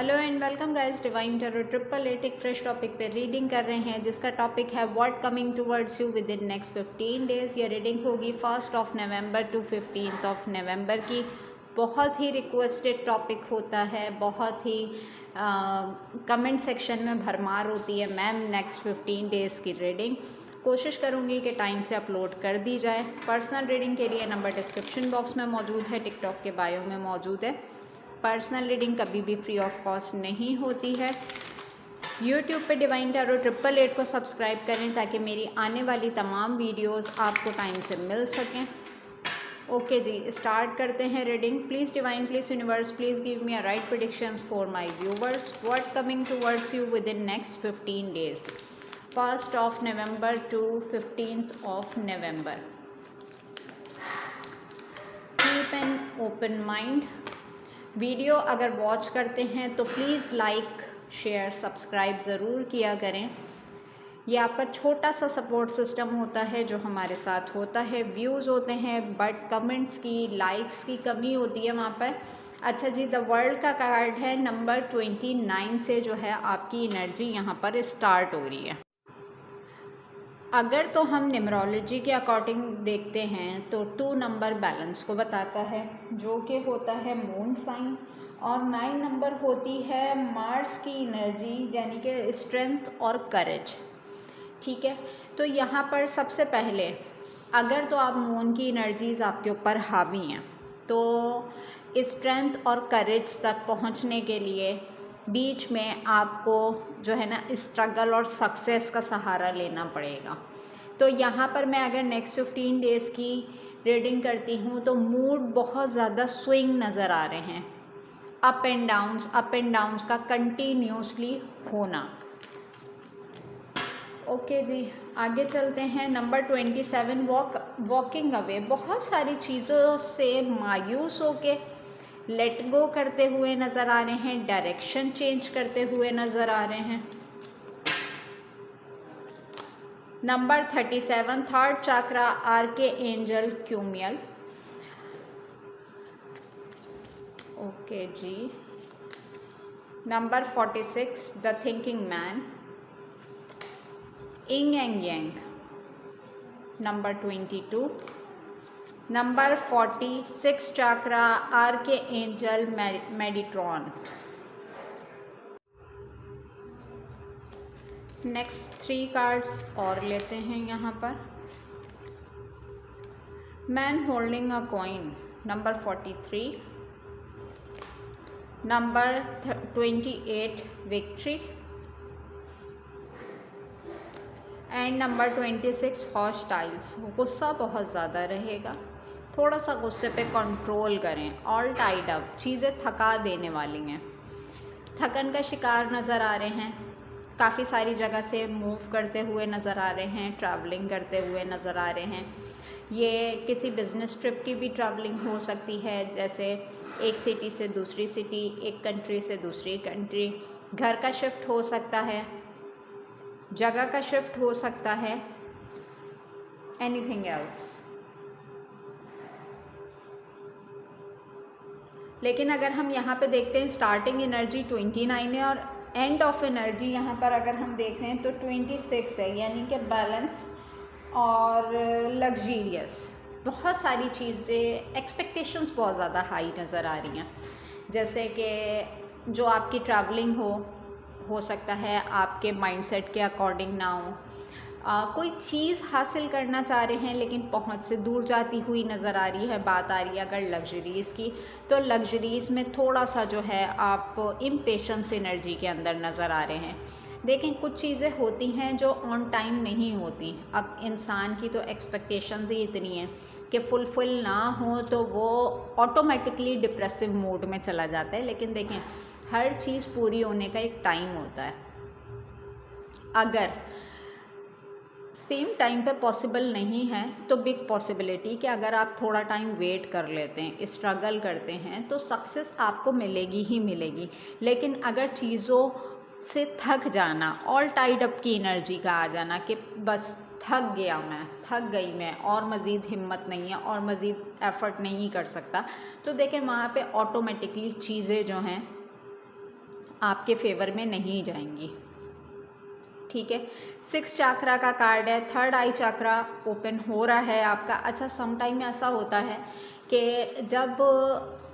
Hello and welcome guys, divine tarot 888 एक fresh topic पे reading कर रहे हैं जिसका टॉपिक है what coming towards you within next 15 days. ये रीडिंग होगी 1 नवंबर टू 15 नवंबर की। बहुत ही रिक्वेस्टेड टॉपिक होता है, बहुत ही कमेंट सेक्शन में भरमार होती है मैम नेक्स्ट 15 डेज़ की रीडिंग। कोशिश करूँगी कि टाइम से अपलोड कर दी जाए। पर्सनल रीडिंग के लिए नंबर डिस्क्रिप्शन बॉक्स में मौजूद है, टिकटॉक के बायो में मौजूद है। पर्सनल रीडिंग कभी भी फ्री ऑफ कॉस्ट नहीं होती है। यूट्यूब पे डिवाइन टैरो 888 को सब्सक्राइब करें ताकि मेरी आने वाली तमाम वीडियोस आपको टाइम से मिल सकें। ओके जी, स्टार्ट करते हैं reading. Please divine, please universe, please give me a right prediction for my viewers. What coming towards you within next 15 days, 1 November to 15 November. Keep an open mind. Video अगर watch करते हैं तो please like, share, subscribe ज़रूर किया करें। ये आपका छोटा सा सपोर्ट सिस्टम होता है जो हमारे साथ होता है। व्यूज़ होते हैं बट कमेंट्स की, लाइक्स की कमी होती है वहाँ पर। अच्छा जी, द वर्ल्ड का कार्ड है नंबर 29 से जो है आपकी एनर्जी यहाँ पर स्टार्ट हो रही है। अगर तो हम न्यूमरोलॉजी के अकॉर्डिंग देखते हैं तो 2 नंबर बैलेंस को बताता है जो कि होता है मून साइन, और 9 नंबर होती है मार्स की एनर्जी यानी कि स्ट्रेंथ और करेज। ठीक है, तो यहाँ पर सबसे पहले अगर तो आप मून की एनर्जीज़ आपके ऊपर हावी हैं तो स्ट्रेंथ और करेज तक पहुँचने के लिए बीच में आपको जो है ना स्ट्रगल और सक्सेस का सहारा लेना पड़ेगा। तो यहाँ पर मैं अगर नेक्स्ट 15 डेज़ की रीडिंग करती हूँ तो मूड बहुत ज़्यादा स्विंग नज़र आ रहे हैं, अप एंड डाउन्स का कंटिन्यूसली होना। ओके जी, आगे चलते हैं। Number 27 walking away. बहुत सारी चीज़ों से मायूस होके लेट गो करते हुए नज़र आ रहे हैं, डायरेक्शन चेंज करते हुए नज़र आ रहे हैं। Number 37 third chakra, archangel Chamuel. Okay जी। Number 46 the thinking man, yin and yang. Number 22 number 46 chakra, archangel Metatron. Next 3 cards और लेते हैं यहाँ पर। Man holding a coin, number 43। Number 28 victory, and number 26 hostiles. गुस्सा बहुत ज़्यादा रहेगा, थोड़ा सा गुस्से पे कंट्रोल करें। ऑल टाइड अप, चीज़ें थका देने वाली हैं, थकन का शिकार नज़र आ रहे हैं। काफ़ी सारी जगह से मूव करते हुए नज़र आ रहे हैं, ट्रैवलिंग करते हुए नज़र आ रहे हैं। ये किसी बिज़नेस ट्रिप की भी ट्रैवलिंग हो सकती है, जैसे एक सिटी से दूसरी सिटी, एक कंट्री से दूसरी कंट्री। घर का शिफ्ट हो सकता है, जगह का शिफ्ट हो सकता है, एनीथिंग एल्स। लेकिन अगर हम यहाँ पे देखते हैं स्टार्टिंग एनर्जी 29 है और एंड ऑफ एनर्जी यहाँ पर अगर हम देख रहे हैं तो 26 है, यानी कि बैलेंस और लग्जीरियस। बहुत सारी चीज़ें, एक्सपेक्टेशंस बहुत ज़्यादा हाई नज़र आ रही हैं। जैसे कि जो आपकी ट्रैवलिंग हो सकता है आपके माइंडसेट के अकॉर्डिंग ना हो। कोई चीज़ हासिल करना चाह रहे हैं लेकिन पहुंच से दूर जाती हुई नज़र आ रही है। बात आ रही है अगर लग्जरीज़ की, तो लग्जरीज़ में थोड़ा सा जो है आप इम्पेशेंस एनर्जी के अंदर नज़र आ रहे हैं। देखें, कुछ चीज़ें होती हैं जो ऑन टाइम नहीं होती। अब इंसान की तो एक्सपेक्टेशंस ही इतनी हैं कि फुलफिल ना हो तो वो ऑटोमेटिकली डिप्रेसिव मोड में चला जाता है। लेकिन देखें, हर चीज़ पूरी होने का एक टाइम होता है। अगर सेम टाइम पे पॉसिबल नहीं है तो बिग पॉसिबिलिटी कि अगर आप थोड़ा टाइम वेट कर लेते हैं, स्ट्रगल करते हैं, तो सक्सेस आपको मिलेगी ही मिलेगी। लेकिन अगर चीज़ों से थक जाना, ऑल टाइड अप की एनर्जी का आ जाना कि बस थक गया मैं, थक गई मैं, और मज़ीद हिम्मत नहीं है और मज़ीद एफ़र्ट नहीं कर सकता, तो देखें वहाँ पे ऑटोमेटिकली चीज़ें जो हैं आपके फेवर में नहीं जाएंगी। ठीक है, 6 चाक्रा का कार्ड है, 3rd आई चाक्रा ओपन हो रहा है आपका। अच्छा, सम टाइम ऐसा होता है कि जब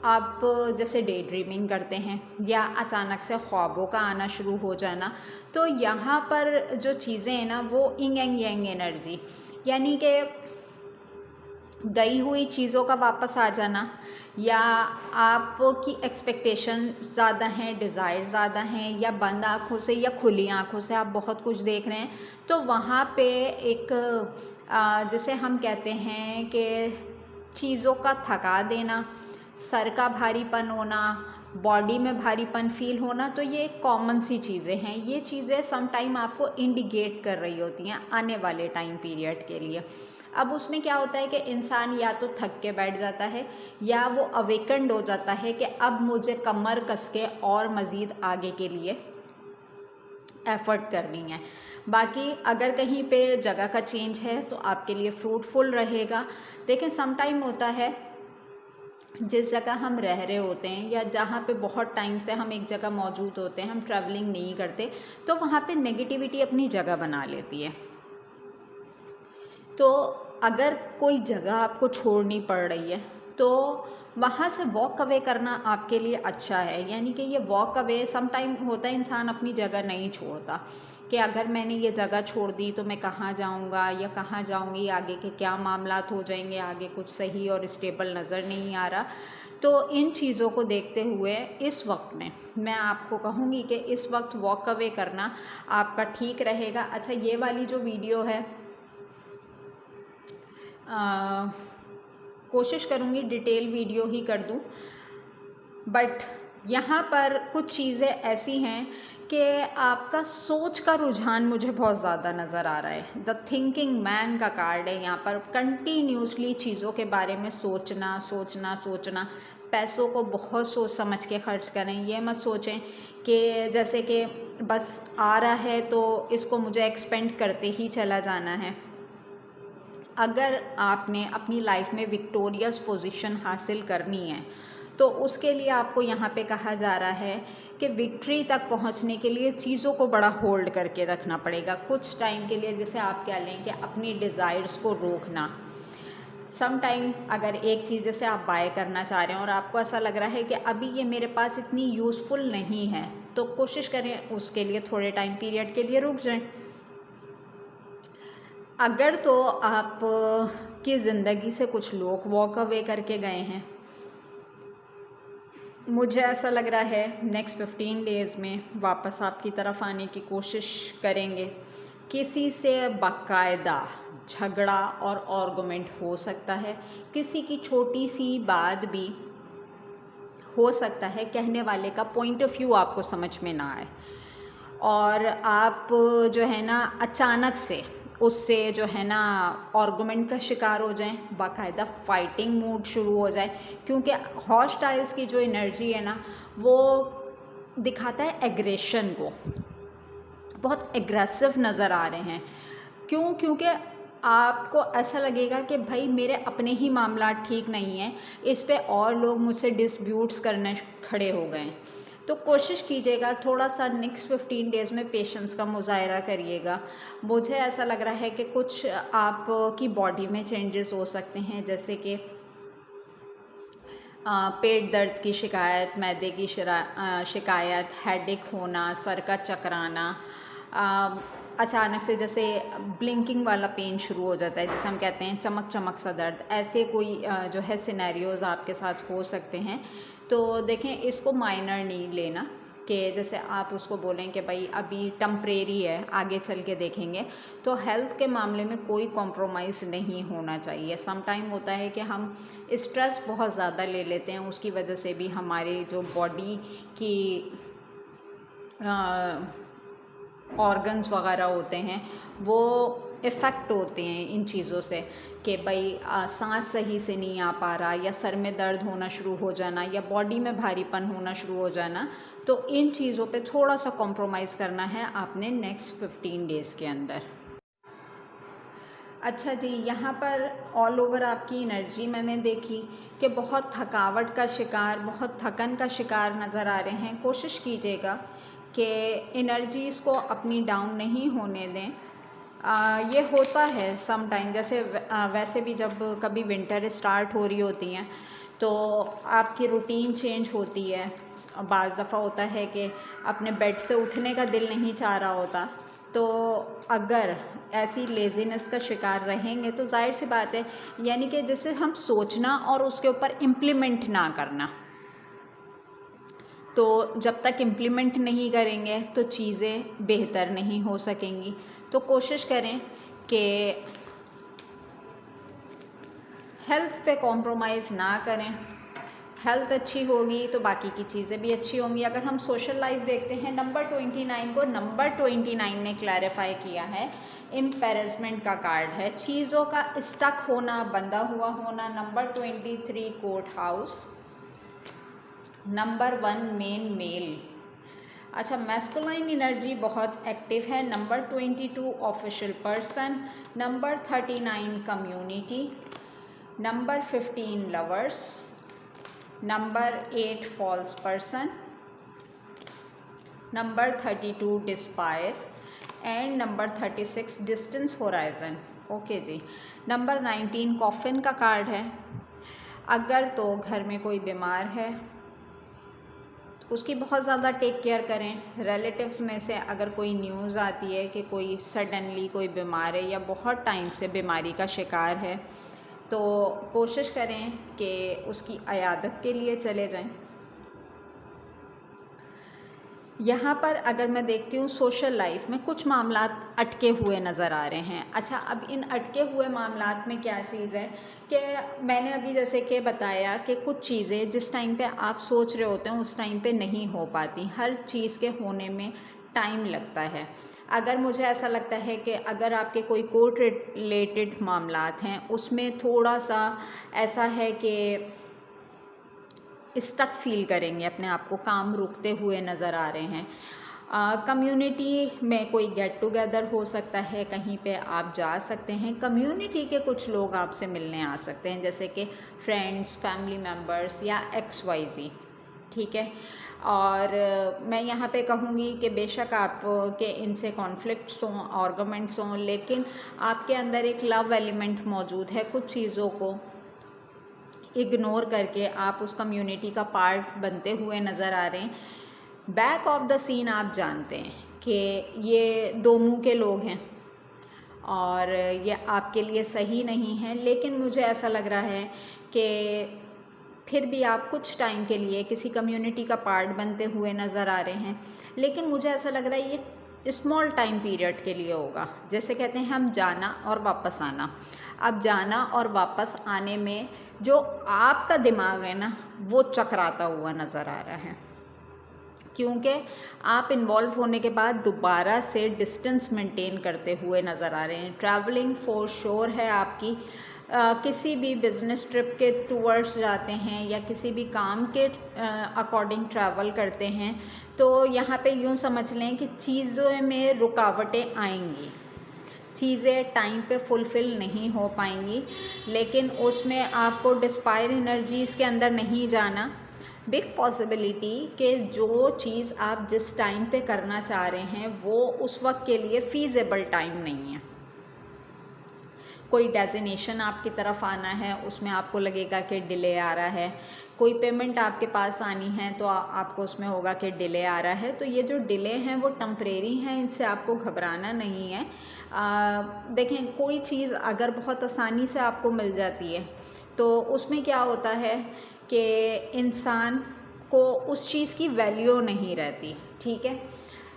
आप जैसे डे ड्रीमिंग करते हैं या अचानक से ख्वाबों का आना शुरू हो जाना, तो यहाँ पर जो चीज़ें हैं ना वो इंग एंग यांग एनर्जी, यानी कि गई हुई चीज़ों का वापस आ जाना, या आपकी एक्सपेक्टेशन ज़्यादा हैं, डिज़ायर ज़्यादा हैं, या बंद आँखों से या खुली आँखों से आप बहुत कुछ देख रहे हैं, तो वहाँ पे एक जिसे हम कहते हैं कि चीज़ों का थका देना, सर का भारीपन होना, बॉडी में भारीपन फील होना, तो ये कॉमन सी चीज़ें हैं। ये चीज़ें सम टाइम आपको इंडिकेट कर रही होती हैं आने वाले टाइम पीरियड के लिए। अब उसमें क्या होता है कि इंसान या तो थक के बैठ जाता है या वो अवेकेंड हो जाता है कि अब मुझे कमर कस के और मज़ीद आगे के लिए एफर्ट करनी है। बाकी अगर कहीं पे जगह का चेंज है तो आपके लिए फ्रूटफुल रहेगा। देखें, सम टाइम होता है जिस जगह हम रह रहे होते हैं या जहाँ पे बहुत टाइम से हम एक जगह मौजूद होते हैं, हम ट्रैवलिंग नहीं करते, तो वहाँ पे नेगेटिविटी अपनी जगह बना लेती है। तो अगर कोई जगह आपको छोड़नी पड़ रही है तो वहाँ से वॉक अवे करना आपके लिए अच्छा है। यानी कि ये वॉक अवे, सम टाइम होता है इंसान अपनी जगह नहीं छोड़ता कि अगर मैंने ये जगह छोड़ दी तो मैं कहाँ जाऊँगा या कहाँ जाऊँगी, आगे के क्या मामलात हो जाएंगे, आगे कुछ सही और स्टेबल नज़र नहीं आ रहा। तो इन चीज़ों को देखते हुए इस वक्त में मैं आपको कहूँगी कि इस वक्त वॉक अवे करना आपका ठीक रहेगा। अच्छा, ये वाली जो वीडियो है कोशिश करूँगी डिटेल वीडियो ही कर दूँ, बट यहाँ पर कुछ चीज़ें ऐसी हैं कि आपका सोच का रुझान मुझे बहुत ज़्यादा नज़र आ रहा है। द थिंकिंग मैन का कार्ड है यहाँ पर। कंटिन्यूसली चीज़ों के बारे में सोचना सोचना सोचना। पैसों को बहुत सोच समझ के खर्च करें। ये मत सोचें कि जैसे कि बस आ रहा है तो इसको मुझे एक्सपेंड करते ही चला जाना है। अगर आपने अपनी लाइफ में विक्टोरियस पोजीशन हासिल करनी है तो उसके लिए आपको यहाँ पे कहा जा रहा है कि विक्ट्री तक पहुँचने के लिए चीज़ों को बड़ा होल्ड करके रखना पड़ेगा कुछ टाइम के लिए। जैसे आप क्या लें कि अपनी डिज़ायर्स को रोकना। सम टाइम अगर एक चीज़ जैसे आप बाय करना चाह रहे हैं और आपको ऐसा लग रहा है कि अभी ये मेरे पास इतनी यूज़फुल नहीं है, तो कोशिश करें उसके लिए थोड़े टाइम पीरियड के लिए रुक जाएं। अगर तो आप की ज़िंदगी से कुछ लोग वॉक अवे करके गए हैं, मुझे ऐसा लग रहा है नेक्स्ट 15 डेज़ में वापस आपकी तरफ आने की कोशिश करेंगे। किसी से बाकायदा झगड़ा और आर्गुमेंट हो सकता है। किसी की छोटी सी बात भी हो सकता है कहने वाले का पॉइंट ऑफ व्यू आपको समझ में ना आए और आप जो है ना अचानक से उससे जो है ना आर्गुमेंट का शिकार हो जाएं, बाकायदा फाइटिंग मूड शुरू हो जाए। क्योंकि हॉस्टाइल्स की जो एनर्जी है ना वो दिखाता है एग्रेशन को, बहुत एग्रेसिव नज़र आ रहे हैं। क्यों? क्योंकि आपको ऐसा लगेगा कि भाई मेरे अपने ही मामला ठीक नहीं हैं, इस पे और लोग मुझसे डिस्प्यूट्स करने खड़े हो गए। तो कोशिश कीजिएगा थोड़ा सा नेक्स्ट 15 डेज़ में पेशेंस का मुजाहरा करिएगा। मुझे ऐसा लग रहा है कि कुछ आपकी बॉडी में चेंजेस हो सकते हैं, जैसे कि पेट दर्द की शिकायत, मैदे की शिकायत, हेडेक होना, सर का चकराना, अचानक से जैसे ब्लिंकिंग वाला पेन शुरू हो जाता है, जिसे हम कहते हैं चमक चमक सा दर्द। ऐसे कोई जो है सिनेरियोज़ आपके साथ हो सकते हैं। तो देखें, इसको माइनर नहीं लेना कि जैसे आप उसको बोलें कि भाई अभी टेम्परेरी है, आगे चल के देखेंगे। तो हेल्थ के मामले में कोई कॉम्प्रोमाइज़ नहीं होना चाहिए। सम टाइम होता है कि हम स्ट्रेस बहुत ज़्यादा ले लेते हैं, उसकी वजह से भी हमारी जो बॉडी की ऑर्गन्स वगैरह होते हैं वो इफ़ेक्ट होते हैं इन चीज़ों से कि भाई सांस सही से नहीं आ पा रहा, या सर में दर्द होना शुरू हो जाना, या बॉडी में भारीपन होना शुरू हो जाना। तो इन चीज़ों पे थोड़ा सा कॉम्प्रोमाइज़ करना है आपने नेक्स्ट 15 डेज़ के अंदर। अच्छा जी, यहाँ पर ऑल ओवर आपकी एनर्जी मैंने देखी कि बहुत थकावट का शिकार, बहुत थकन का शिकार नज़र आ रहे हैं। कोशिश कीजिएगा कि एनर्जीज़ को अपनी डाउन नहीं होने दें। ये होता है सम टाइम, जैसे वैसे भी जब कभी विंटर स्टार्ट हो रही होती हैं तो आपकी रूटीन चेंज होती है। बाज़ दफ़ा होता है कि अपने बेड से उठने का दिल नहीं चाह रहा होता, तो अगर ऐसी लेज़ीनेस का शिकार रहेंगे तो जाहिर सी बात है, यानी कि जिसे हम सोचना और उसके ऊपर इम्प्लीमेंट ना करना, तो जब तक इम्प्लीमेंट नहीं करेंगे तो चीज़ें बेहतर नहीं हो सकेंगी। तो कोशिश करें कि हेल्थ पे कॉम्प्रोमाइज़ ना करें। हेल्थ अच्छी होगी तो बाकी की चीज़ें भी अच्छी होंगी। अगर हम सोशल लाइफ देखते हैं, नंबर 29 को नंबर 29 ने क्लैरिफाई किया है, एम्पेरेसमेंट का कार्ड है, चीज़ों का स्टक होना, बंधा हुआ होना। Number 23 court house, number 1 main male. अच्छा, मैस्कुलाइन एनर्जी बहुत एक्टिव है। Number 22 official person, number 39 community, number 15 lovers, number 8 false person, number 32 despair and number 36 distance horizon. Okay जी। नंबर 19 कॉफिन का कार्ड है। अगर तो घर में कोई बीमार है उसकी बहुत ज़्यादा टेक केयर करें। रिलेटिव्स में से अगर कोई न्यूज़ आती है कि कोई सडनली कोई बीमार है या बहुत टाइम से बीमारी का शिकार है, तो कोशिश करें कि उसकी अयादत के लिए चले जाएं। यहाँ पर अगर मैं देखती हूँ सोशल लाइफ में कुछ मामलात अटके हुए नज़र आ रहे हैं। अच्छा, अब इन अटके हुए मामलात में क्या चीज़ है कि मैंने अभी जैसे कि बताया कि कुछ चीज़ें जिस टाइम पे आप सोच रहे होते हैं उस टाइम पे नहीं हो पाती। हर चीज़ के होने में टाइम लगता है। अगर मुझे ऐसा लगता है कि अगर आपके कोई कोर्ट रिलेटेड मामलात हैं उसमें थोड़ा सा ऐसा है कि स्टक फील करेंगे, अपने आप को काम रुकते हुए नज़र आ रहे हैं। कम्युनिटी में कोई गेट टुगेदर हो सकता है, कहीं पे आप जा सकते हैं, कम्युनिटी के कुछ लोग आपसे मिलने आ सकते हैं, जैसे कि फ्रेंड्स, फैमिली मेम्बर्स या XYZ, ठीक है। और मैं यहाँ पे कहूँगी कि बेशक आप के इनसे कॉन्फ्लिक्ट्स हों, आर्गुमेंट्स हों, लेकिन आपके अंदर एक लव एलिमेंट मौजूद है। कुछ चीज़ों को इग्नोर करके आप उस कम्युनिटी का पार्ट बनते हुए नज़र आ रहे हैं। बैक ऑफ द सीन आप जानते हैं कि ये दो मुंह के लोग हैं और ये आपके लिए सही नहीं है, लेकिन मुझे ऐसा लग रहा है कि फिर भी आप कुछ टाइम के लिए किसी कम्युनिटी का पार्ट बनते हुए नज़र आ रहे हैं। लेकिन मुझे ऐसा लग रहा है ये स्मॉल टाइम पीरियड के लिए होगा। जैसे कहते हैं हम जाना और वापस आना। अब जाना और वापस आने में जो आपका दिमाग है ना, वो चकराता हुआ नज़र आ रहा है, क्योंकि आप इन्वॉल्व होने के बाद दोबारा से डिस्टेंस मेंटेन करते हुए नज़र आ रहे हैं। ट्रैवलिंग फॉर श्योर है आपकी। किसी भी बिज़नेस ट्रिप के टूवर्ड्स जाते हैं या किसी भी काम के अकॉर्डिंग ट्रैवल करते हैं, तो यहाँ पे यूँ समझ लें कि चीज़ों में रुकावटें आएंगी, चीज़ें टाइम पे फुलफ़िल नहीं हो पाएंगी, लेकिन उसमें आपको डिस्पायर एनर्जीज़ के अंदर नहीं जाना। बिग पॉसिबिलिटी कि जो चीज़ आप जिस टाइम पे करना चाह रहे हैं वो उस वक्त के लिए फ़ीज़ेबल टाइम नहीं है। कोई डेजिनेशन आपकी तरफ आना है, उसमें आपको लगेगा कि डिले आ रहा है। कोई पेमेंट आपके पास आनी है तो आपको उसमें होगा कि डिले आ रहा है। तो ये जो डिले हैं वो टेम्परेरी हैं, इनसे आपको घबराना नहीं है। देखें, कोई चीज़ अगर बहुत आसानी से आपको मिल जाती है तो उसमें क्या होता है कि इंसान को उस चीज़ की वैल्यू नहीं रहती, ठीक है।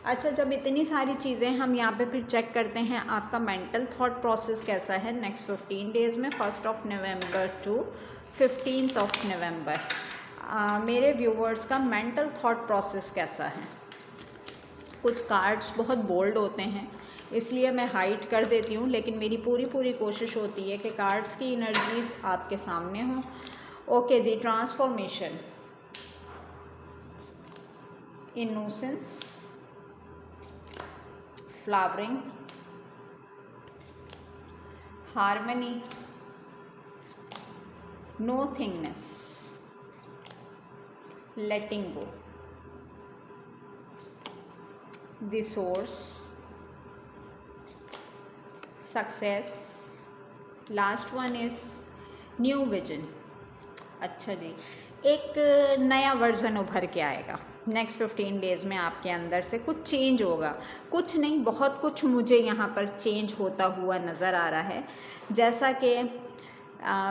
अच्छा, जब इतनी सारी चीज़ें हम यहाँ पे फिर चेक करते हैं आपका मेंटल थॉट प्रोसेस कैसा है नेक्स्ट 15 डेज़ में, 1 नवंबर टू 15 नवंबर। मेरे व्यूवर्स का मेंटल थॉट प्रोसेस कैसा है। कुछ कार्ड्स बहुत बोल्ड होते हैं इसलिए मैं हाइड कर देती हूँ, लेकिन मेरी पूरी कोशिश होती है कि कार्ड्स की एनर्जीज आपके सामने हों। ओके जी, transformation, innocence, flowering, harmony, nothingness, letting go, the source, success, last one is new vision। अच्छा जी, एक नया वर्जन उभर के आएगा नेक्स्ट 15 डेज़ में। आपके अंदर से कुछ चेंज होगा, कुछ नहीं बहुत कुछ मुझे यहाँ पर चेंज होता हुआ नज़र आ रहा है। जैसा कि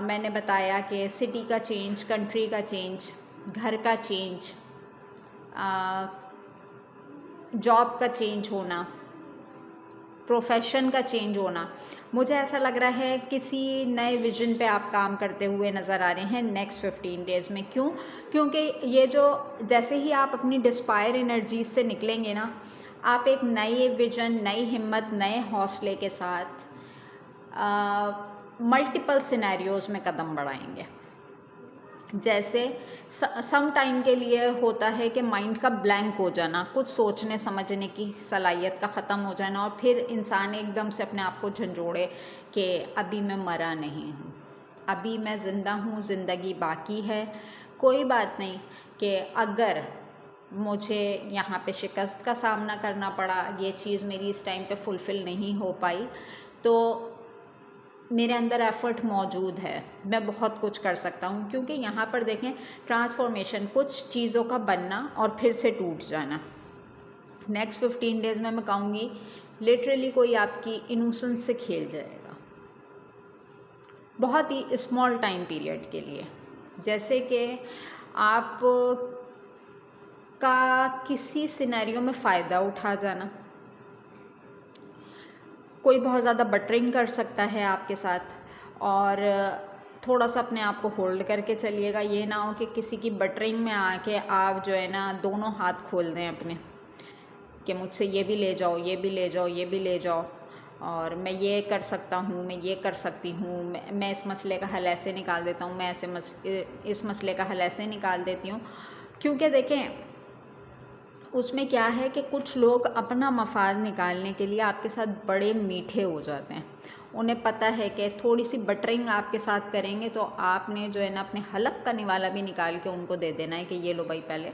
मैंने बताया कि सिटी का चेंज, कंट्री का चेंज, घर का चेंज, जॉब का चेंज होना, प्रोफेशन का चेंज होना, मुझे ऐसा लग रहा है किसी नए विजन पे आप काम करते हुए नज़र आ रहे हैं नेक्स्ट 15 डेज़ में। क्यों? क्योंकि ये जो जैसे ही आप अपनी डिस्पायर एनर्जीज से निकलेंगे ना, आप एक नए विजन, नई हिम्मत, नए हौसले के साथ मल्टीपल सिनेरियोज़ में कदम बढ़ाएंगे। जैसे सम टाइम के लिए होता है कि माइंड का ब्लैंक हो जाना, कुछ सोचने समझने की सलाहियत का ख़त्म हो जाना, और फिर इंसान एकदम से अपने आप को झंझोड़े कि अभी मैं मरा नहीं हूँ, अभी मैं ज़िंदा हूँ, ज़िंदगी बाकी है। कोई बात नहीं कि अगर मुझे यहाँ पे शिकस्त का सामना करना पड़ा, ये चीज़ मेरी इस टाइम पे फुलफ़िल नहीं हो पाई, तो मेरे अंदर एफ़र्ट मौजूद है, मैं बहुत कुछ कर सकता हूँ। क्योंकि यहाँ पर देखें ट्रांसफॉर्मेशन, कुछ चीज़ों का बनना और फिर से टूट जाना। नेक्स्ट 15 डेज़ में मैं कहूँगी लिटरली कोई आपकी इनोसेंस से खेल जाएगा, बहुत ही स्मॉल टाइम पीरियड के लिए। जैसे कि आप का किसी सिनेरियो में फ़ायदा उठा जाना, कोई बहुत ज़्यादा बटरिंग कर सकता है आपके साथ, और थोड़ा सा अपने आप को होल्ड करके चलिएगा। ये ना हो कि किसी की बटरिंग में आके आप जो है ना दोनों हाथ खोल दें अपने, कि मुझसे ये भी ले जाओ, ये भी ले जाओ, ये भी ले जाओ, और मैं ये कर सकता हूँ, मैं ये कर सकती हूँ, मैं इस मसले का हल ऐसे निकाल देता हूँ, मैं इस मसले का हल ऐसे निकाल देती हूँ। क्योंकि देखें उसमें क्या है कि कुछ लोग अपना मफाद निकालने के लिए आपके साथ बड़े मीठे हो जाते हैं। उन्हें पता है कि थोड़ी सी बटरिंग आपके साथ करेंगे तो आपने जो है ना अपने हलक का निवाला भी निकाल के उनको दे देना है कि ये लो भाई, पहले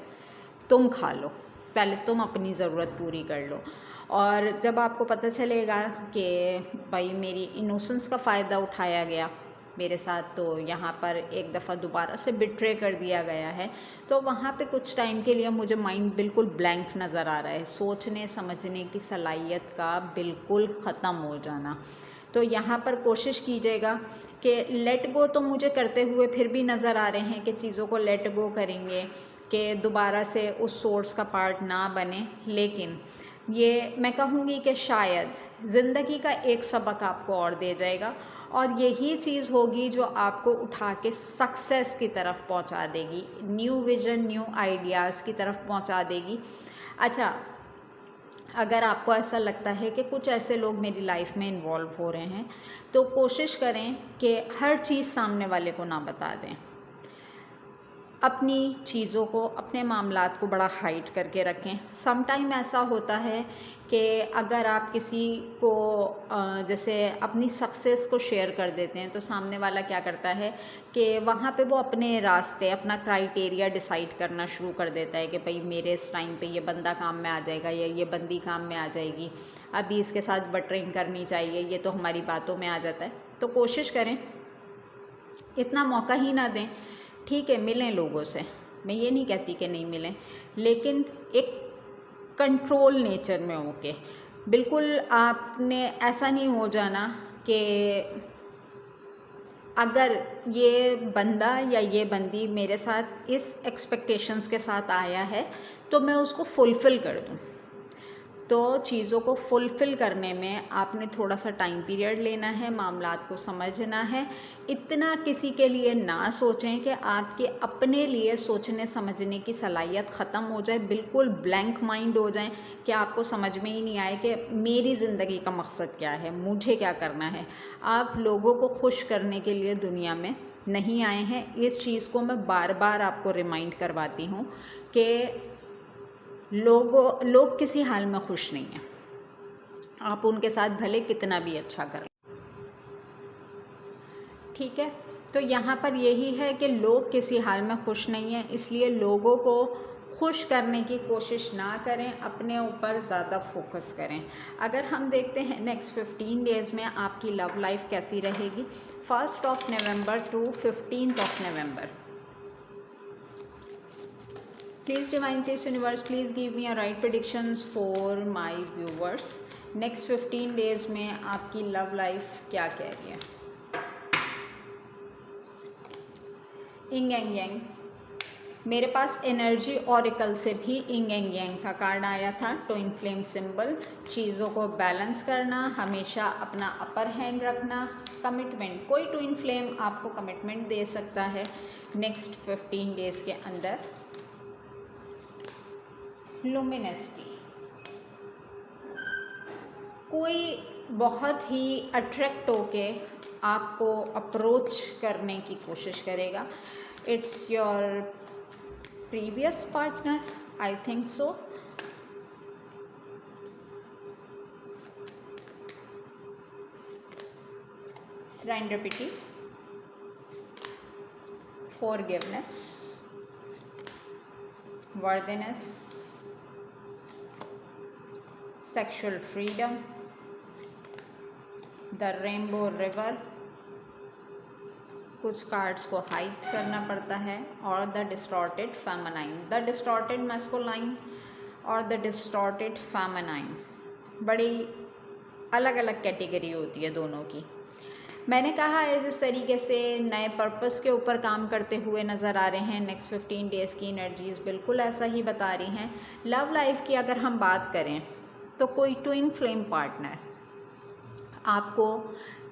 तुम खा लो, पहले तुम अपनी ज़रूरत पूरी कर लो। और जब आपको पता चलेगा कि भाई मेरी इनोसेंस का फ़ायदा उठाया गया मेरे साथ, तो यहाँ पर एक दफ़ा दोबारा से बिट्रे कर दिया गया है, तो वहाँ पे कुछ टाइम के लिए मुझे माइंड बिल्कुल ब्लैंक नज़र आ रहा है, सोचने समझने की सलाहियत का बिल्कुल ख़त्म हो जाना। तो यहाँ पर कोशिश कीजिएगा कि लेट गो तो मुझे करते हुए फिर भी नज़र आ रहे हैं कि चीज़ों को लेट गो करेंगे कि दोबारा से उस सोर्स का पार्ट ना बने। लेकिन ये मैं कहूँगी कि शायद ज़िंदगी का एक सबक आपको और दे जाएगा, और यही चीज़ होगी जो आपको उठा के सक्सेस की तरफ पहुंचा देगी, न्यू विजन, न्यू आइडियाज़ की तरफ पहुंचा देगी। अच्छा, अगर आपको ऐसा लगता है कि कुछ ऐसे लोग मेरी लाइफ में इन्वॉल्व हो रहे हैं, तो कोशिश करें कि हर चीज़ सामने वाले को ना बता दें। अपनी चीज़ों को, अपने मामलात को बड़ा हाइड करके रखें। सम टाइम ऐसा होता है कि अगर आप किसी को जैसे अपनी सक्सेस को शेयर कर देते हैं, तो सामने वाला क्या करता है कि वहाँ पे वो अपने रास्ते, अपना क्राइटेरिया डिसाइड करना शुरू कर देता है कि भाई मेरे इस टाइम पे ये बंदा काम में आ जाएगा या ये बंदी काम में आ जाएगी, अभी इसके साथ बटरिंग करनी चाहिए, ये तो हमारी बातों में आ जाता है। तो कोशिश करें इतना मौका ही ना दें। ठीक है, मिलें लोगों से, मैं ये नहीं कहती कि नहीं मिलें, लेकिन एक कंट्रोल नेचर में होके। बिल्कुल आपने ऐसा नहीं हो जाना कि अगर ये बंदा या ये बंदी मेरे साथ इस एक्सपेक्टेशंस के साथ आया है तो मैं उसको फुलफ़िल कर दूं। तो चीज़ों को फुलफ़िल करने में आपने थोड़ा सा टाइम पीरियड लेना है, मामलात को समझना है। इतना किसी के लिए ना सोचें कि आपके अपने लिए सोचने समझने की सलाहियत ख़त्म हो जाए, बिल्कुल ब्लैंक माइंड हो जाए कि आपको समझ में ही नहीं आए कि मेरी ज़िंदगी का मकसद क्या है, मुझे क्या करना है। आप लोगों को खुश करने के लिए दुनिया में नहीं आए हैं। इस चीज़ को मैं बार बार आपको रिमाइंड करवाती हूँ कि लोग किसी हाल में खुश नहीं हैं, आप उनके साथ भले कितना भी अच्छा कर। ठीक है। तो यहाँ पर यही है कि लोग किसी हाल में खुश नहीं हैं, इसलिए लोगों को खुश करने की कोशिश ना करें, अपने ऊपर ज़्यादा फोकस करें। अगर हम देखते हैं नेक्स्ट 15 डेज़ में आपकी लव लाइफ कैसी रहेगी, 1 नवंबर टू 15 नवंबर। Please divine please universe please give me a right predictions for my viewers. Next 15 days में आपकी लव लाइफ क्या कह रही है। इंग एंग यांग, मेरे पास एनर्जी ऑरिकल से भी इंग एंग यांग का कार्ड आया था। ट्विन फ्लेम सिंबल, चीज़ों को बैलेंस करना, हमेशा अपना अपर हैंड रखना, कमिटमेंट, कोई ट्विन फ्लेम आपको कमिटमेंट दे सकता है नेक्स्ट 15 डेज़ के अंदर। लुमिनसिटी, कोई बहुत ही अट्रैक्ट होके आपको अप्रोच करने की कोशिश करेगा। It's your previous partner, I think so. Serendipity, forgiveness, worthiness, sexual freedom, the rainbow river, कुछ कार्ड्स को हाइड करना पड़ता है, और the distorted feminine, the distorted masculine और द डिस्टॉर्टेड फेमिनाइन। बड़ी अलग अलग कैटेगरी होती है दोनों की। मैंने कहा है जिस तरीके से नए पर्पस के ऊपर काम करते हुए नज़र आ रहे हैं, नेक्स्ट 15 डेज़ की एनर्जीज़ बिल्कुल ऐसा ही बता रही हैं। लव लाइफ की अगर हम बात करें तो कोई ट्विन फ्लेम पार्टनर आपको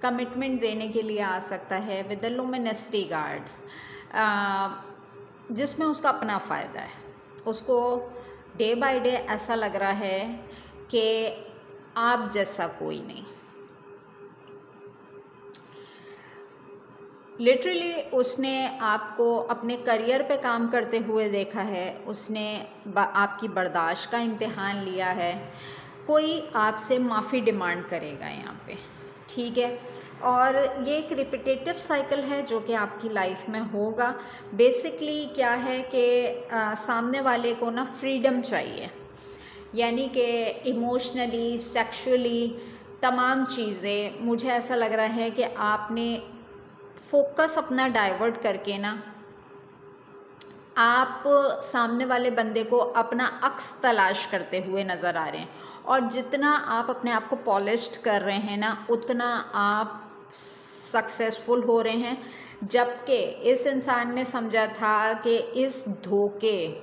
कमिटमेंट देने के लिए आ सकता है विद द लुमिनसिटी गार्ड, जिसमें उसका अपना फ़ायदा है। उसको डे बाय डे ऐसा लग रहा है कि आप जैसा कोई नहीं। लिटरली उसने आपको अपने करियर पे काम करते हुए देखा है, उसने आपकी बर्दाश्त का इम्तिहान लिया है। कोई आपसे माफ़ी डिमांड करेगा यहाँ पे, ठीक है। और ये एक रिपीटेटिव साइकिल है जो कि आपकी लाइफ में होगा। बेसिकली क्या है कि सामने वाले को ना फ्रीडम चाहिए, यानी कि इमोशनली, सेक्सुअली, तमाम चीज़ें। मुझे ऐसा लग रहा है कि आपने फोकस अपना डाइवर्ट करके ना आप सामने वाले बंदे को अपना अक्स तलाश करते हुए नज़र आ रहे हैं, और जितना आप अपने आप को पॉलिश्ड कर रहे हैं ना, उतना आप सक्सेसफुल हो रहे हैं। जबकि इस इंसान ने समझा था कि इस धोखे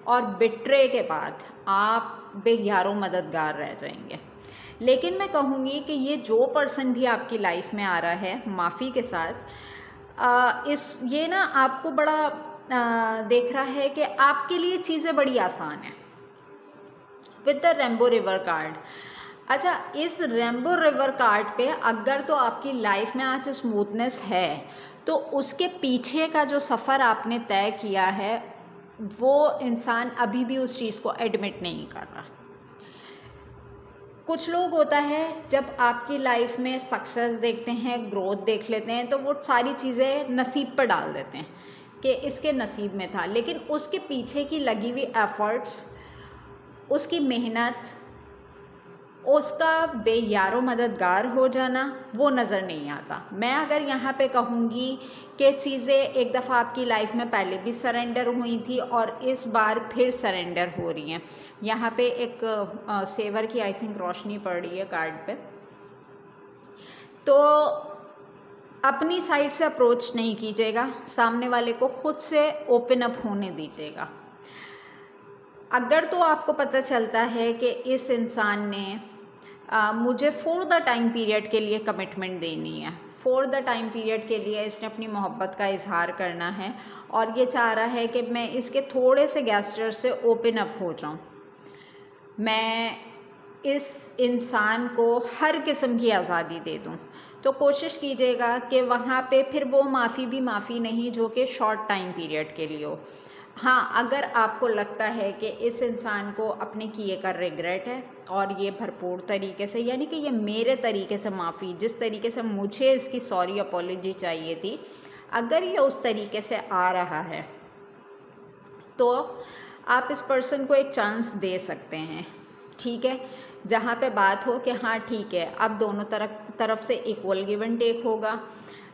और बिट्रे के बाद आप बेयारो मददगार रह जाएंगे। लेकिन मैं कहूँगी कि ये जो पर्सन भी आपकी लाइफ में आ रहा है माफ़ी के साथ, ये ना आपको बड़ा देख रहा है कि आपके लिए चीज़ें बड़ी आसान हैं with the rainbow river card. अच्छा, इस रेनबो रिवर कार्ड पे अगर तो आपकी लाइफ में आज स्मूथनेस है, तो उसके पीछे का जो सफ़र आपने तय किया है वो इंसान अभी भी उस चीज़ को एडमिट नहीं कर रहा। कुछ लोग होता है जब आपकी लाइफ में सक्सेस देखते हैं, ग्रोथ देख लेते हैं, तो वो सारी चीज़ें नसीब पर डाल देते हैं कि इसके नसीब में था, लेकिन उसके पीछे की लगी हुई एफर्ट्स, उसकी मेहनत, उसका बेयारो मददगार हो जाना, वो नज़र नहीं आता। मैं अगर यहाँ पे कहूँगी कि चीज़ें एक दफ़ा आपकी लाइफ में पहले भी सरेंडर हुई थी और इस बार फिर सरेंडर हो रही हैं। यहाँ पे एक सेवर की आई थिंक रोशनी पड़ रही है कार्ड पे। तो अपनी साइड से अप्रोच नहीं कीजिएगा, सामने वाले को खुद से ओपन अप होने दीजिएगा। अगर तो आपको पता चलता है कि इस इंसान ने मुझे फॉर द टाइम पीरियड के लिए कमिटमेंट देनी है, फॉर द टाइम पीरियड के लिए इसने अपनी मोहब्बत का इजहार करना है और ये चाह रहा है कि मैं इसके थोड़े से गेस्चर से ओपन अप हो जाऊं, मैं इस इंसान को हर किस्म की आज़ादी दे दूं, तो कोशिश कीजिएगा कि वहाँ पे फिर वो माफ़ी भी माफ़ी नहीं जो कि शॉर्ट टाइम पीरियड के लिए हो। हाँ, अगर आपको लगता है कि इस इंसान को अपने किए का रिग्रेट है और ये भरपूर तरीके से, यानी कि ये मेरे तरीके से माफ़ी, जिस तरीके से मुझे इसकी सॉरी अपॉलॉजी चाहिए थी, अगर ये उस तरीके से आ रहा है तो आप इस पर्सन को एक चांस दे सकते हैं, ठीक है। जहाँ पे बात हो कि हाँ ठीक है, अब दोनों तरफ से इक्वल गिव एंड टेक होगा,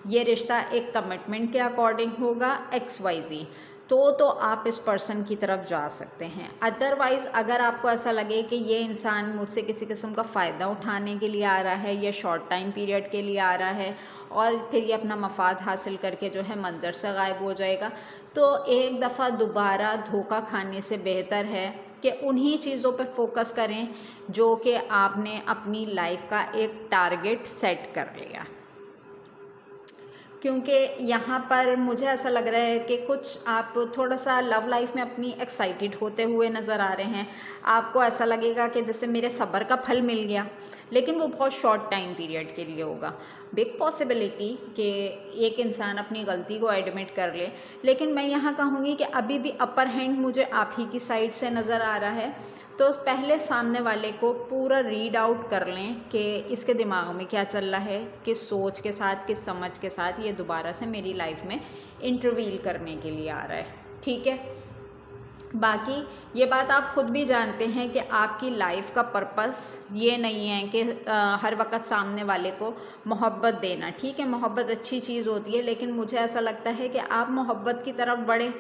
ये रिश्ता एक कमिटमेंट के अकॉर्डिंग होगा XYZ, तो आप इस पर्सन की तरफ जा सकते हैं। अदरवाइज़ अगर आपको ऐसा लगे कि ये इंसान मुझसे किसी किस्म का फ़ायदा उठाने के लिए आ रहा है, या शॉर्ट टाइम पीरियड के लिए आ रहा है और फिर ये अपना मफाद हासिल करके जो है मंजर से गायब हो जाएगा, तो एक दफ़ा दोबारा धोखा खाने से बेहतर है कि उन्हीं चीज़ों पर फोकस करें जो कि आपने अपनी लाइफ का एक टारगेट सेट कर लिया। क्योंकि यहाँ पर मुझे ऐसा लग रहा है कि कुछ आप थोड़ा सा लव लाइफ में अपनी एक्साइटेड होते हुए नज़र आ रहे हैं। आपको ऐसा लगेगा कि जैसे मेरे सब्र का फल मिल गया, लेकिन वो बहुत शॉर्ट टाइम पीरियड के लिए होगा। बिग पॉसिबिलिटी कि एक इंसान अपनी गलती को एडमिट कर ले, लेकिन मैं यहाँ कहूँगी कि अभी भी अपर हैंड मुझे आप ही की साइड से नज़र आ रहा है। तो पहले सामने वाले को पूरा रीड आउट कर लें कि इसके दिमाग में क्या चल रहा है, किस सोच के साथ, किस समझ के साथ ये दोबारा से मेरी लाइफ में इंटरवील करने के लिए आ रहा है, ठीक है। बाकी ये बात आप खुद भी जानते हैं कि आपकी लाइफ का पर्पस ये नहीं है कि हर वक्त सामने वाले को मोहब्बत देना, ठीक है। मोहब्बत अच्छी चीज़ होती है, लेकिन मुझे ऐसा लगता है कि आप मोहब्बत की तरफ बढ़े।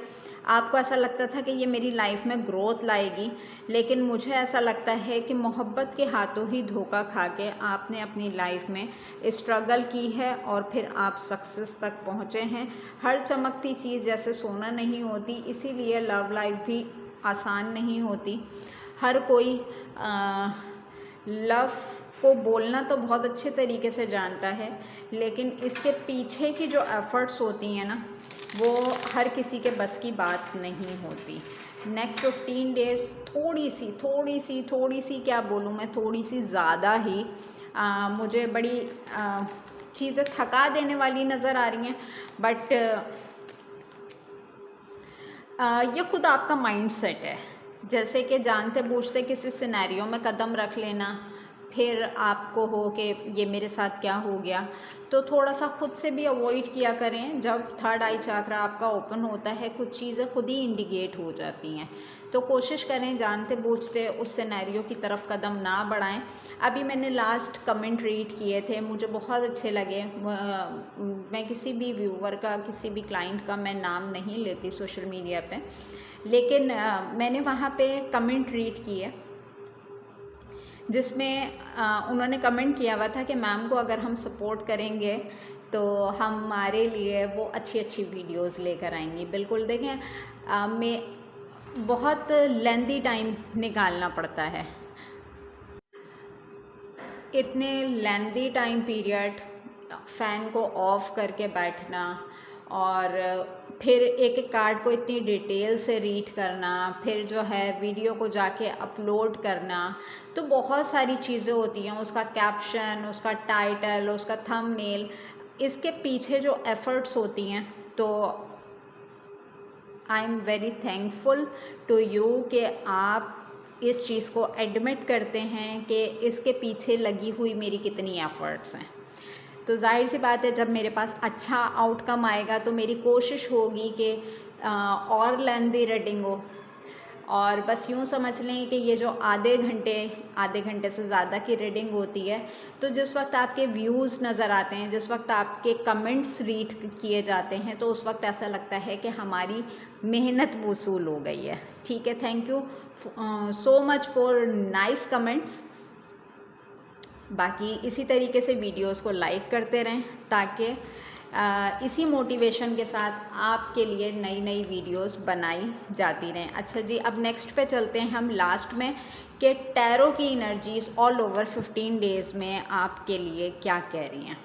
आपको ऐसा लगता था कि ये मेरी लाइफ में ग्रोथ लाएगी, लेकिन मुझे ऐसा लगता है कि मोहब्बत के हाथों ही धोखा खा के आपने अपनी लाइफ में स्ट्रगल की है और फिर आप सक्सेस तक पहुँचे हैं। हर चमकती चीज़ जैसे सोना नहीं होती, इसीलिए लव लाइफ भी आसान नहीं होती। हर कोई लव को बोलना तो बहुत अच्छे तरीके से जानता है, लेकिन इसके पीछे की जो एफ़र्ट्स होती हैं ना, वो हर किसी के बस की बात नहीं होती। नेक्स्ट 15 डेज़ थोड़ी सी क्या बोलूँ मैं, थोड़ी सी ज़्यादा ही मुझे बड़ी चीज़ें थका देने वाली नज़र आ रही हैं। बट ये खुद आपका माइंड सेट है। जैसे कि जानते बूझते किसी सिनेरियो में कदम रख लेना, फिर आपको हो कि ये मेरे साथ क्या हो गया, तो थोड़ा सा खुद से भी अवॉइड किया करें। जब थर्ड आई चक्रा आपका ओपन होता है, कुछ चीज़ें खुद ही इंडिकेट हो जाती हैं, तो कोशिश करें जानते बूझते उस सिनेरियो की तरफ कदम ना बढ़ाएं। अभी मैंने लास्ट कमेंट रीड किए थे, मुझे बहुत अच्छे लगे। मैं किसी भी व्यूवर का, किसी भी क्लाइंट का मैं नाम नहीं लेती सोशल मीडिया पे, लेकिन मैंने वहाँ पे कमेंट रीड किए जिसमें उन्होंने कमेंट किया हुआ था कि मैम को अगर हम सपोर्ट करेंगे तो हमारे लिए वो अच्छी अच्छी वीडियोस लेकर आएंगी। बिल्कुल देखें, मैं बहुत लेंथी टाइम निकालना पड़ता है, इतने लेंथी टाइम पीरियड फ़ैन को ऑफ करके बैठना और फिर एक एक कार्ड को इतनी डिटेल से रीड करना, फिर जो है वीडियो को जाके अपलोड करना, तो बहुत सारी चीज़ें होती हैं। उसका कैप्शन, उसका टाइटल, उसका थंबनेल, इसके पीछे जो एफ़र्ट्स होती हैं, तो I am very thankful to you कि आप इस चीज़ को एडमिट करते हैं कि इसके पीछे लगी हुई मेरी कितनी एफ़र्ट्स हैं। तो जाहिर सी बात है, जब मेरे पास अच्छा आउटकम आएगा तो मेरी कोशिश होगी कि और लेंथी रीडिंग हो। और बस यूँ समझ लें कि ये जो आधे घंटे से ज़्यादा की रीडिंग होती है, तो जिस वक्त आपके व्यूज़ नज़र आते हैं, जिस वक्त आपके कमेंट्स रीड किए जाते हैं, तो उस वक्त ऐसा लगता है कि हमारी मेहनत वसूल हो गई है। ठीक है, thank you so much for nice comments. बाकी इसी तरीके से वीडियोस को लाइक करते रहें ताकि इसी मोटिवेशन के साथ आपके लिए नई नई वीडियोस बनाई जाती रहें। अच्छा जी, अब नेक्स्ट पे चलते हैं हम लास्ट में कि टैरो की एनर्जीज ऑल ओवर 15 डेज़ में आपके लिए क्या कह रही हैं।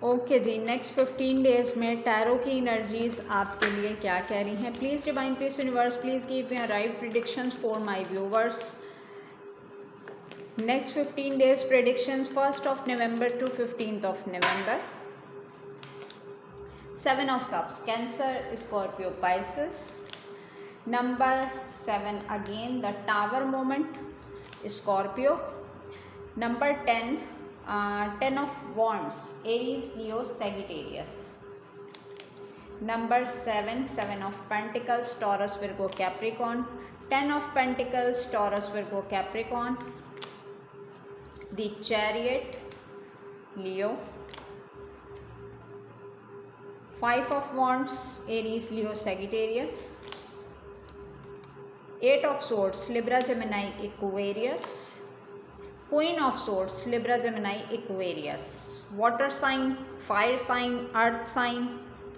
ओके जी, नेक्स्ट 15 डेज़ में टैरो की एनर्जीज आपके लिए क्या कह रही हैं। Please divine please universe please give me right predictions for my viewers. Next 15 days predictions, 1st of November to 15th of November. 7 of Cups, Cancer, Scorpio, Pisces. Number 7 again the Tower moment, Scorpio. Number 10, 10 of Wands, Aries, Leo, Sagittarius. Number 7, 7 of Pentacles, Taurus, Virgo, Capricorn. 10 of Pentacles, Taurus, Virgo, Capricorn. The Chariot, Leo. 5 of Wands, Aries, Leo, Sagittarius. 8 of Swords, Libra, Gemini, Aquarius. Queen of Swords, Libra, Gemini, Aquarius. Water sign, fire sign, earth sign,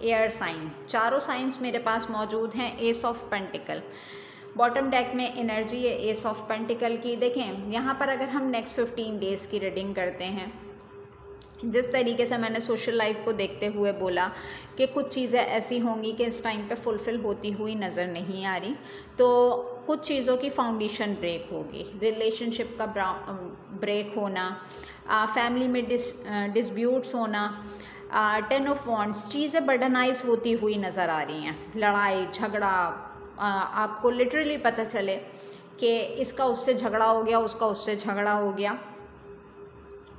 air sign, चारों signs मेरे पास मौजूद हैं। Ace of pentacle bottom deck में energy है ace of pentacle की। देखें यहाँ पर अगर हम नेक्स्ट 15 डेज़ की रीडिंग करते हैं, जिस तरीके से मैंने सोशल लाइफ को देखते हुए बोला कि कुछ चीज़ें ऐसी होंगी कि इस टाइम पे फुलफ़िल होती हुई नज़र नहीं आ रही, तो कुछ चीज़ों की फाउंडेशन ब्रेक होगी, रिलेशनशिप का ब्रेक होना, फैमिली में डिस्प्यूट्स होना, 10 ऑफ वॉन्ड्स, चीज़ें बर्डनाइज होती हुई नज़र आ रही हैं, लड़ाई झगड़ा, आपको लिटरली पता चले कि इसका उससे झगड़ा हो गया, उसका उससे झगड़ा हो गया।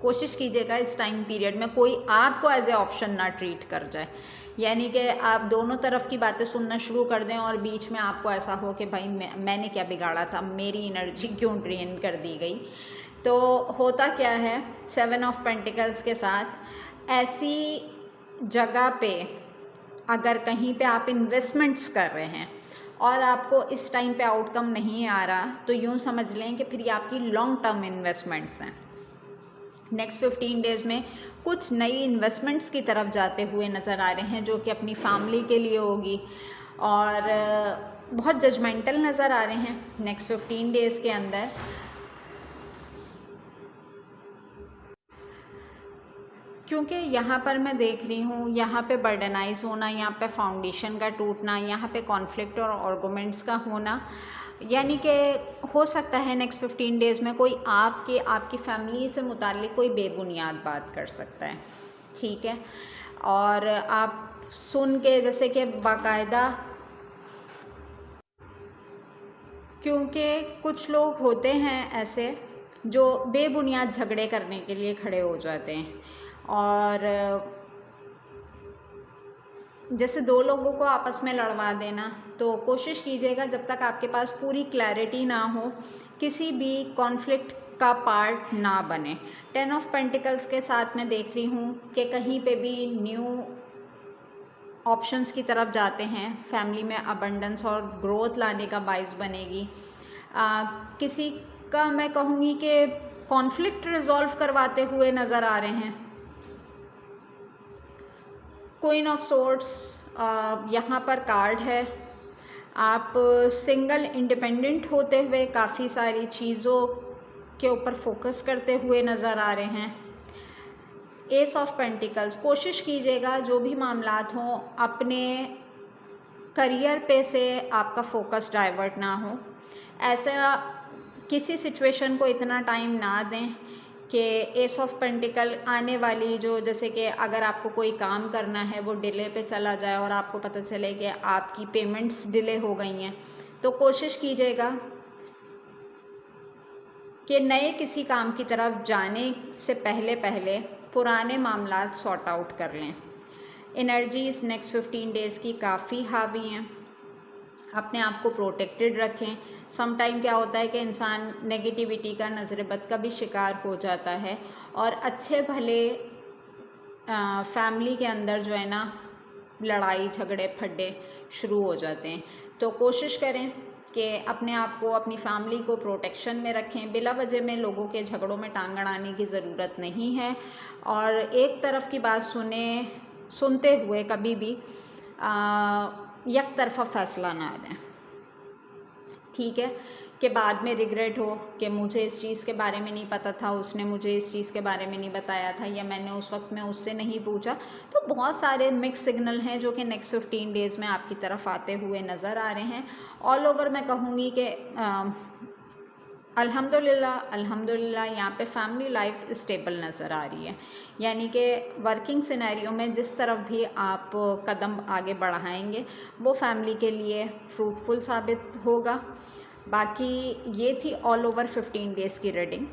कोशिश कीजिएगा इस टाइम पीरियड में कोई आपको एज ए ऑप्शन ना ट्रीट कर जाए, यानी कि आप दोनों तरफ की बातें सुनना शुरू कर दें और बीच में आपको ऐसा हो कि भाई मैंने क्या बिगाड़ा था, मेरी एनर्जी क्यों ड्रेन कर दी गई। तो होता क्या है 7 ऑफ पेंटिकल्स के साथ, ऐसी जगह पे अगर कहीं पे आप इन्वेस्टमेंट्स कर रहे हैं और आपको इस टाइम पे आउटकम नहीं आ रहा, तो यूँ समझ लें कि फिर ये आपकी लॉन्ग टर्म इन्वेस्टमेंट्स हैं। नेक्स्ट 15 डेज़ में कुछ नई इन्वेस्टमेंट्स की तरफ जाते हुए नज़र आ रहे हैं, जो कि अपनी फैमिली के लिए होगी, और बहुत जजमेंटल नज़र आ रहे हैं नेक्स्ट 15 डेज़ के अंदर। क्योंकि यहाँ पर मैं देख रही हूँ यहाँ पे बर्डनाइज होना, यहाँ पे फाउंडेशन का टूटना, यहाँ पे कॉन्फ्लिक्ट और आर्गुमेंट्स का होना, यानी कि हो सकता है नेक्स्ट 15 डेज़ में कोई आपकी फैमिली से मुताल्लिक कोई बेबुनियाद बात कर सकता है, ठीक है, और आप सुन के जैसे कि बाकायदा, क्योंकि कुछ लोग होते हैं ऐसे जो बेबुनियाद झगड़े करने के लिए खड़े हो जाते हैं, और जैसे दो लोगों को आपस में लड़वा देना। तो कोशिश कीजिएगा जब तक आपके पास पूरी क्लैरिटी ना हो, किसी भी कॉन्फ्लिक्ट का पार्ट ना बने। 10 ऑफ पेंटिकल्स के साथ मैं देख रही हूँ कि कहीं पे भी न्यू ऑप्शंस की तरफ जाते हैं, फैमिली में अबंडेंस और ग्रोथ लाने का बाइस बनेगी। किसी का मैं कहूँगी कि कॉन्फ्लिक्ट रिजॉल्व करवाते हुए नज़र आ रहे हैं। क्वीन ऑफ सोर्ड्स यहाँ पर कार्ड है, आप सिंगल इंडिपेंडेंट होते हुए काफ़ी सारी चीज़ों के ऊपर फोकस करते हुए नज़र आ रहे हैं। एस ऑफ पेंटिकल्स, कोशिश कीजिएगा जो भी मामलात हों अपने करियर पे से आपका फोकस डाइवर्ट ना हो, ऐसा किसी सिचुएशन को इतना टाइम ना दें कि एस ऑफ पेंटिकल आने वाली जो, जैसे कि अगर आपको कोई काम करना है वो डिले पे चला जाए और आपको पता चले कि आपकी पेमेंट्स डिले हो गई हैं, तो कोशिश कीजिएगा कि नए किसी काम की तरफ जाने से पहले पुराने मामलात सॉर्ट आउट कर लें। एनर्जीज नेक्स्ट 15 डेज़ की काफ़ी हावी हैं, अपने आप को प्रोटेक्टेड रखें। सम टाइम क्या होता है कि इंसान नेगेटिविटी का, नज़र बद का भी शिकार हो जाता है, और अच्छे भले फैमिली के अंदर जो है ना लड़ाई झगड़े फड्डे शुरू हो जाते हैं। तो कोशिश करें कि अपने आप को, अपनी फैमिली को प्रोटेक्शन में रखें। बिला वजह में लोगों के झगड़ों में टांग अड़ाने की ज़रूरत नहीं है, और एक तरफ की बात सुनते हुए कभी भी एक तरफा फैसला ना दें, ठीक है, कि बाद में रिग्रेट हो कि मुझे इस चीज़ के बारे में नहीं पता था, उसने मुझे इस चीज़ के बारे में नहीं बताया था, या मैंने उस वक्त में उससे नहीं पूछा। तो बहुत सारे मिक्स सिग्नल हैं जो कि नेक्स्ट 15 डेज़ में आपकी तरफ आते हुए नज़र आ रहे हैं। ऑल ओवर मैं कहूँगी कि अल्हम्दुलिल्लाह अल्हम्दुलिल्लाह यहाँ पे फैमिली लाइफ स्टेबल नज़र आ रही है, यानी कि वर्किंग सिनेरियो में जिस तरफ भी आप कदम आगे बढ़ाएंगे वो फैमिली के लिए फ्रूटफुल साबित होगा। बाकी ये थी ऑल ओवर 15 डेज़ की रीडिंग।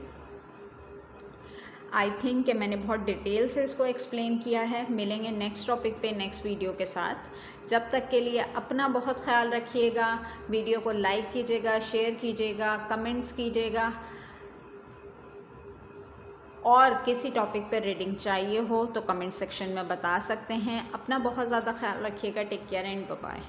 आई थिंक कि मैंने बहुत डिटेल से इसको एक्सप्लेन किया है। मिलेंगे नेक्स्ट टॉपिक पे नेक्स्ट वीडियो के साथ। जब तक के लिए अपना बहुत ख्याल रखिएगा। वीडियो को लाइक कीजिएगा, शेयर कीजिएगा, कमेंट्स कीजिएगा, और किसी टॉपिक पर रीडिंग चाहिए हो तो कमेंट सेक्शन में बता सकते हैं। अपना बहुत ज़्यादा ख्याल रखिएगा। Take care and bye bye.